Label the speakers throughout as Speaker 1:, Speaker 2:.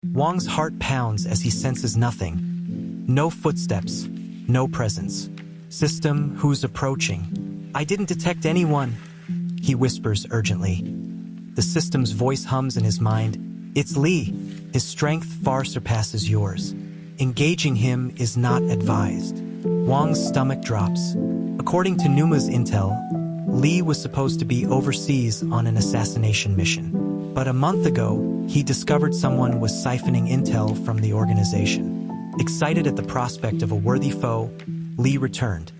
Speaker 1: Wang's heart pounds as he senses nothing. No footsteps, no presence. System, who's approaching? I didn't detect anyone, he whispers urgently. The system's voice hums in his mind. It's Li. His strength far surpasses yours. Engaging him is not advised. Wang's stomach drops. According to Numa's intel, Li was supposed to be overseas on an assassination mission. But a month ago, he discovered someone was siphoning intel from the organization. Excited at the prospect of a worthy foe, Li returned,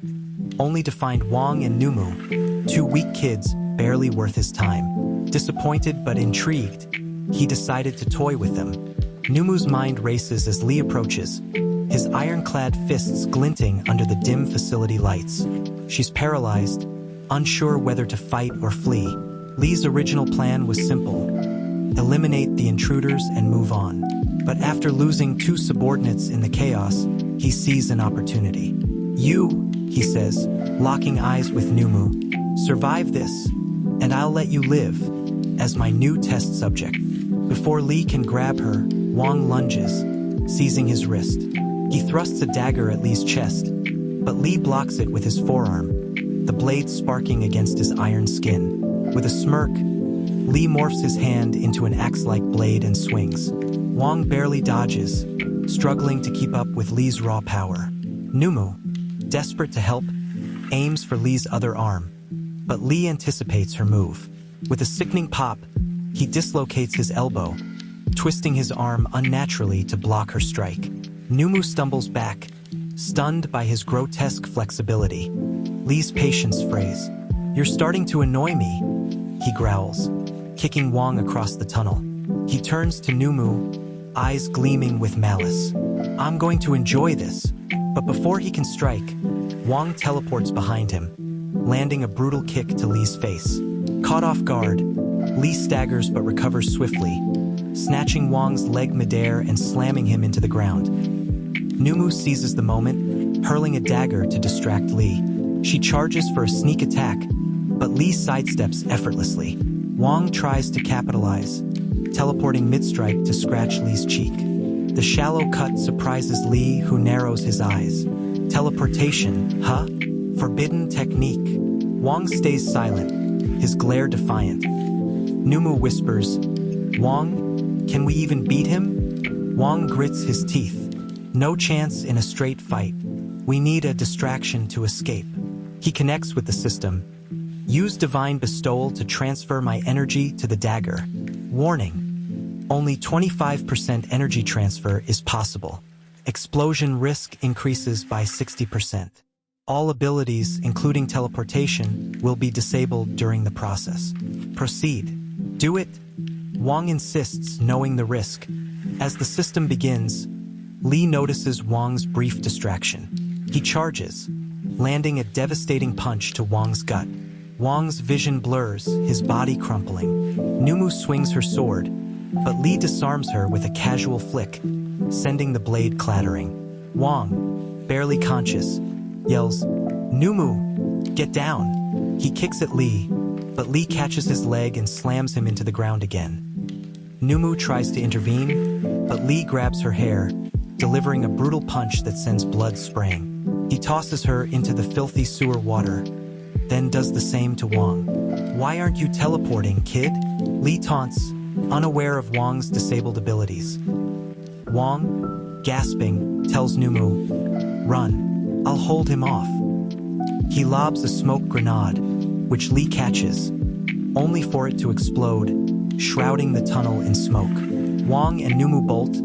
Speaker 1: only to find Wang and Numu, two weak kids barely worth his time. Disappointed but intrigued, he decided to toy with them. Numu's mind races as Li approaches, his ironclad fists glinting under the dim facility lights. She's paralyzed, unsure whether to fight or flee. Li's original plan was simple: eliminate the intruders and move on. But after losing two subordinates in the chaos, he sees an opportunity. You, he says, locking eyes with Numu, survive this, and I'll let you live as my new test subject. Before Li can grab her, Wang lunges, seizing his wrist. He thrusts a dagger at Li's chest, but Li blocks it with his forearm, the blade sparking against his iron skin. With a smirk, Li morphs his hand into an axe-like blade and swings. Wang barely dodges, struggling to keep up with Li's raw power. Numu, desperate to help, aims for Li's other arm, but Li anticipates her move. With a sickening pop, he dislocates his elbow, twisting his arm unnaturally to block her strike. Numu stumbles back, stunned by his grotesque flexibility. Li's patience frays. You're starting to annoy me, he growls, kicking Wang across the tunnel. He turns to Numu, eyes gleaming with malice. I'm going to enjoy this. But before he can strike, Wang teleports behind him, landing a brutal kick to Li's face. Caught off guard, Li staggers but recovers swiftly, snatching Wang's leg midair and slamming him into the ground. Numu seizes the moment, hurling a dagger to distract Li. She charges for a sneak attack, but Li sidesteps effortlessly. Wang tries to capitalize, teleporting mid-strike to scratch Li's cheek. The shallow cut surprises Li, who narrows his eyes. Teleportation, huh? Forbidden technique. Wang stays silent, his glare defiant. Numu whispers, Wang, can we even beat him? Wang grits his teeth. No chance in a straight fight. We need a distraction to escape. He connects with the system. Use divine bestowal to transfer my energy to the dagger. Warning: only 25% energy transfer is possible. Explosion risk increases by 60%. All abilities, including teleportation, will be disabled during the process. Proceed. Do it. Wang insists, knowing the risk. As the system begins, Li notices Wang's brief distraction. He charges, landing a devastating punch to Wang's gut. Wang's vision blurs, his body crumpling. Numu swings her sword, but Li disarms her with a casual flick, sending the blade clattering. Wang, barely conscious, yells, Numu, get down. He kicks at Li, but Li catches his leg and slams him into the ground again. Numu tries to intervene, but Li grabs her hair, delivering a brutal punch that sends blood spraying. He tosses her into the filthy sewer water, then does the same to Wang. Why aren't you teleporting, kid? Li taunts, unaware of Wang's disabled abilities. Wang, gasping, tells Numu, run, I'll hold him off. He lobs a smoke grenade, which Li catches, only for it to explode, shrouding the tunnel in smoke. Wang and Numu bolt,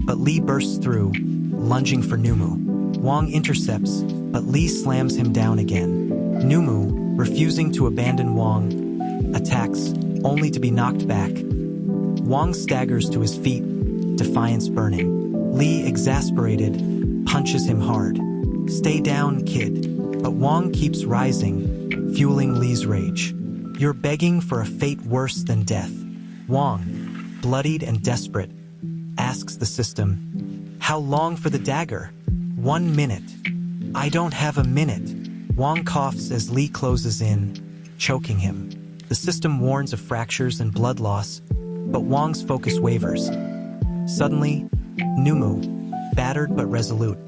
Speaker 1: but Li bursts through, lunging for Numu. Wang intercepts, but Li slams him down again. Numu, refusing to abandon Wang, attacks, only to be knocked back. Wang staggers to his feet, defiance burning. Li, exasperated, punches him hard. Stay down, kid. But Wang keeps rising, fueling Li's rage. You're begging for a fate worse than death. Wang, bloodied and desperate, asks the system, how long for the dagger? 1 minute. I don't have a minute. Wang coughs as Li closes in, choking him. The system warns of fractures and blood loss, but Wang's focus wavers. Suddenly, Numu, battered but resolute,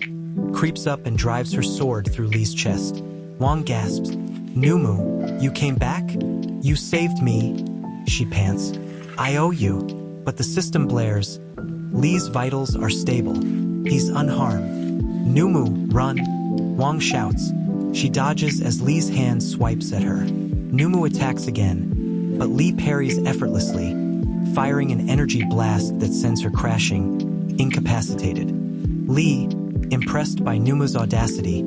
Speaker 1: creeps up and drives her sword through Lee's chest. Wang gasps, "Numu, you came back? You saved me," she pants. "I owe you." But the system blares. Lee's vitals are stable. He's unharmed. "Numu, run!" Wang shouts. She dodges as Lee's hand swipes at her. Numu attacks again, but Lee parries effortlessly, firing an energy blast that sends her crashing, incapacitated. Lee, impressed by Numu's audacity,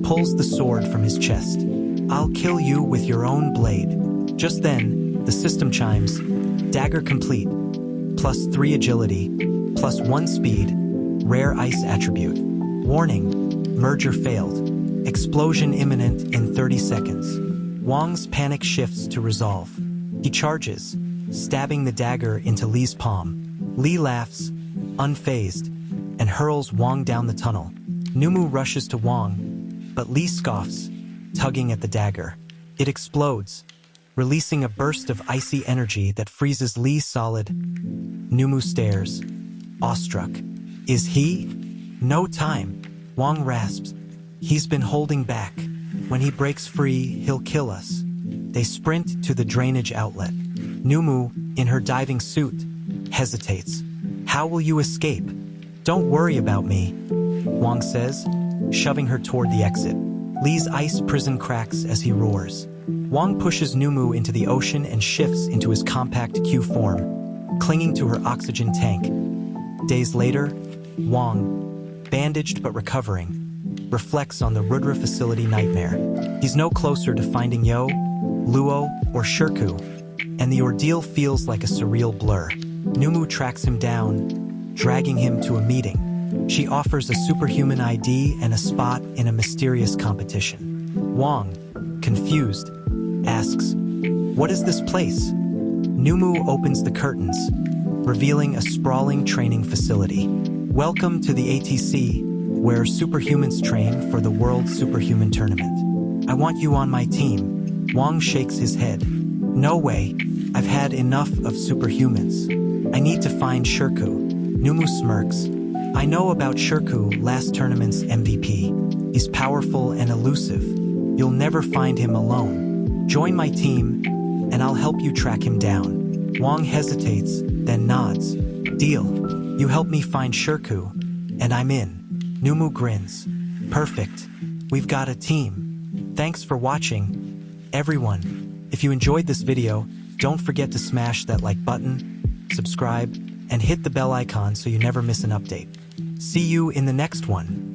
Speaker 1: pulls the sword from his chest. "I'll kill you with your own blade." Just then, the system chimes. Dagger complete. +3 agility, +1 speed, rare ice attribute. Warning, merger failed. Explosion imminent in 30 seconds. Wang's panic shifts to resolve. He charges, stabbing the dagger into Lee's palm. Lee laughs, unfazed, and hurls Wang down the tunnel. Numu rushes to Wang, but Lee scoffs, tugging at the dagger. It explodes, releasing a burst of icy energy that freezes Lee solid. Numu stares, awestruck. "Is he?" "No time," Wang rasps. "He's been holding back. When he breaks free, he'll kill us." They sprint to the drainage outlet. Numu, in her diving suit, hesitates. "How will you escape?" "Don't worry about me," Wang says, shoving her toward the exit. Lee's ice prison cracks as he roars. Wang pushes Numu into the ocean and shifts into his compact Q form, clinging to her oxygen tank. Days later, Wang, bandaged but recovering, reflects on the Rudra facility nightmare. He's no closer to finding Yo, Luo, or Shirku, and the ordeal feels like a surreal blur. Numu tracks him down, dragging him to a meeting. She offers a superhuman ID and a spot in a mysterious competition. Wang, confused, asks, "What is this place?" Numu opens the curtains, revealing a sprawling training facility. "Welcome to the ATC, where superhumans train for the World Superhuman Tournament. I want you on my team." Wang shakes his head. "No way, I've had enough of superhumans. I need to find Shirku." Numu smirks. "I know about Shirku, last tournament's MVP. He's powerful and elusive. You'll never find him alone. Join my team, and I'll help you track him down." Wang hesitates, then nods. "Deal. You help me find Shirku, and I'm in." Numu grins. "Perfect. We've got a team." Thanks for watching, everyone. If you enjoyed this video, don't forget to smash that like button, subscribe, and hit the bell icon so you never miss an update. See you in the next one.